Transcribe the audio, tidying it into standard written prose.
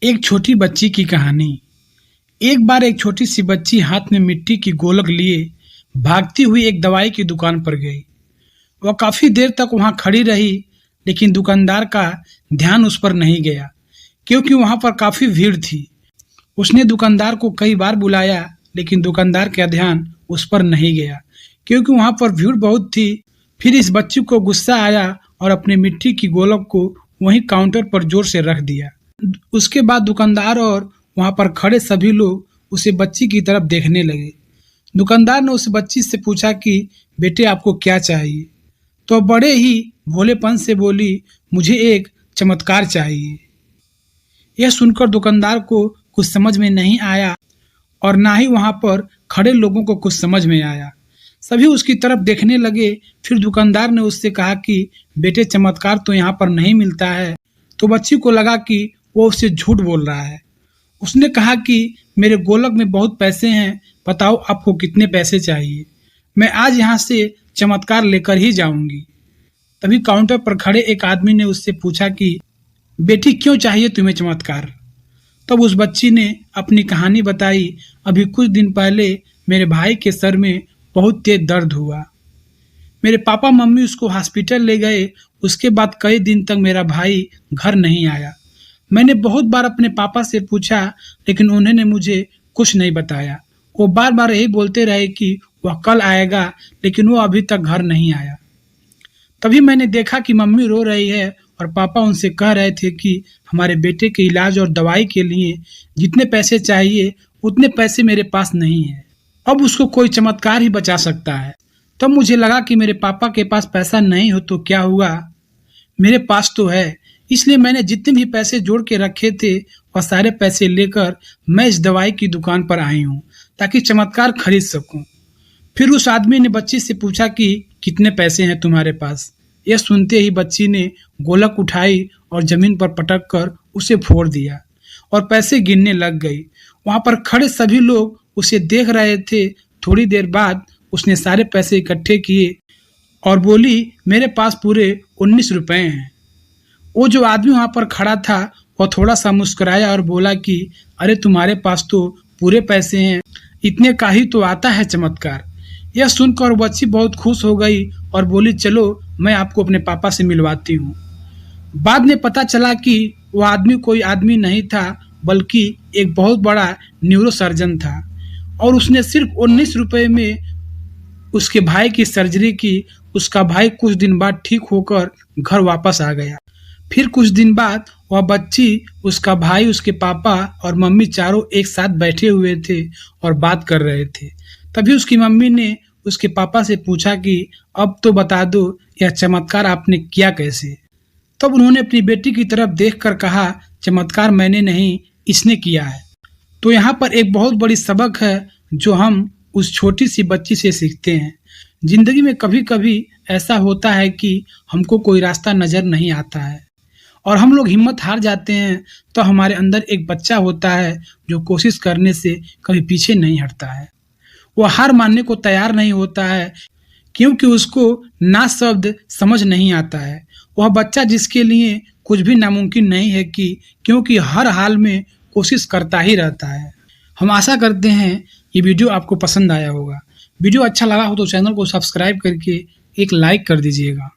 एक छोटी बच्ची की कहानी। एक बार एक छोटी सी बच्ची हाथ में मिट्टी की गोलक लिए भागती हुई एक दवाई की दुकान पर गई। वह काफी देर तक वहां खड़ी रही, लेकिन दुकानदार का ध्यान उस पर नहीं गया, क्योंकि वहां पर काफी भीड़ थी। उसने दुकानदार को कई बार बुलाया, लेकिन दुकानदार का ध्यान उस पर नहीं गया, क्योंकि वहां पर भीड़ बहुत थी। फिर इस बच्ची को गुस्सा आया और अपने मिट्टी की गोलक को वहीं काउंटर पर जोर से रख दिया। उसके बाद दुकानदार और वहां पर खड़े सभी लोग उसे बच्ची की तरफ देखने लगे। दुकानदार ने उस बच्ची से पूछा कि बेटे, आपको क्या चाहिए? तो बड़े ही भोलेपन से बोली, मुझे एक चमत्कार चाहिए। यह सुनकर दुकानदार को कुछ समझ में नहीं आया और ना ही वहां पर खड़े लोगों को कुछ समझ में आया। सभी उसकी तरफ देखने लगे। फिर दुकानदार ने उससे कहा कि बेटे, चमत्कार तो यहाँ पर नहीं मिलता है। तो बच्ची को लगा कि वो उससे झूठ बोल रहा है। उसने कहा कि मेरे गोलक में बहुत पैसे हैं, बताओ आपको कितने पैसे चाहिए? मैं आज यहाँ से चमत्कार लेकर ही जाऊंगी। तभी काउंटर पर खड़े एक आदमी ने उससे पूछा कि बेटी, क्यों चाहिए तुम्हें चमत्कार? तब उस बच्ची ने अपनी कहानी बताई। अभी कुछ दिन पहले मेरे भाई के सर में बहुत तेज दर्द हुआ। मेरे पापा मम्मी उसको हॉस्पिटल ले गए। उसके बाद कई दिन तक मेरा भाई घर नहीं आया। मैंने बहुत बार अपने पापा से पूछा, लेकिन उन्होंने मुझे कुछ नहीं बताया। वो बार बार यही बोलते रहे कि वह कल आएगा, लेकिन वो अभी तक घर नहीं आया। तभी मैंने देखा कि मम्मी रो रही है और पापा उनसे कह रहे थे कि हमारे बेटे के इलाज और दवाई के लिए जितने पैसे चाहिए उतने पैसे मेरे पास नहीं है। अब उसको कोई चमत्कार ही बचा सकता है। तब मुझे लगा कि मेरे पापा के पास पैसा नहीं हो तो क्या हुआ, मेरे पास तो है। इसलिए मैंने जितने भी पैसे जोड़ के रखे थे वह सारे पैसे लेकर मैं इस दवाई की दुकान पर आई हूँ, ताकि चमत्कार खरीद सकूं। फिर उस आदमी ने बच्ची से पूछा कि कितने पैसे हैं तुम्हारे पास? यह सुनते ही बच्ची ने गोलक उठाई और जमीन पर पटक कर उसे फोड़ दिया और पैसे गिनने लग गई। वहां पर खड़े सभी लोग उसे देख रहे थे। थोड़ी देर बाद उसने सारे पैसे इकट्ठे किए और बोली, मेरे पास पूरे 19 रुपए हैं। वो जो आदमी वहां पर खड़ा था वह थोड़ा सा मुस्कुराया और बोला कि अरे, तुम्हारे पास तो पूरे पैसे हैं, इतने का ही तो आता है चमत्कार। यह सुनकर बच्ची बहुत खुश हो गई और बोली, चलो मैं आपको अपने पापा से मिलवाती हूँ। बाद में पता चला कि वह आदमी कोई आदमी नहीं था, बल्कि एक बहुत बड़ा न्यूरो सर्जन था और उसने सिर्फ 19 रुपए में उसके भाई की सर्जरी की। उसका भाई कुछ दिन बाद ठीक होकर घर वापस आ गया। फिर कुछ दिन बाद वह बच्ची, उसका भाई, उसके पापा और मम्मी चारों एक साथ बैठे हुए थे और बात कर रहे थे। तभी उसकी मम्मी ने उसके पापा से पूछा कि अब तो बता दो, यह चमत्कार आपने किया कैसे? तब उन्होंने अपनी बेटी की तरफ देखकर कहा, चमत्कार मैंने नहीं, इसने किया है। तो यहाँ पर एक बहुत बड़ी सबक है जो हम उस छोटी सी बच्ची से सीखते हैं। जिंदगी में कभी कभी ऐसा होता है कि हमको कोई रास्ता नजर नहीं आता है और हम लोग हिम्मत हार जाते हैं, तो हमारे अंदर एक बच्चा होता है जो कोशिश करने से कभी पीछे नहीं हटता है। वो हार मानने को तैयार नहीं होता है, क्योंकि उसको ना शब्द समझ नहीं आता है। वह बच्चा जिसके लिए कुछ भी नामुमकिन नहीं है, क्योंकि हर हाल में कोशिश करता ही रहता है। हम आशा करते हैं ये वीडियो आपको पसंद आया होगा। वीडियो अच्छा लगा हो तो चैनल को सब्सक्राइब करके एक लाइक कर दीजिएगा।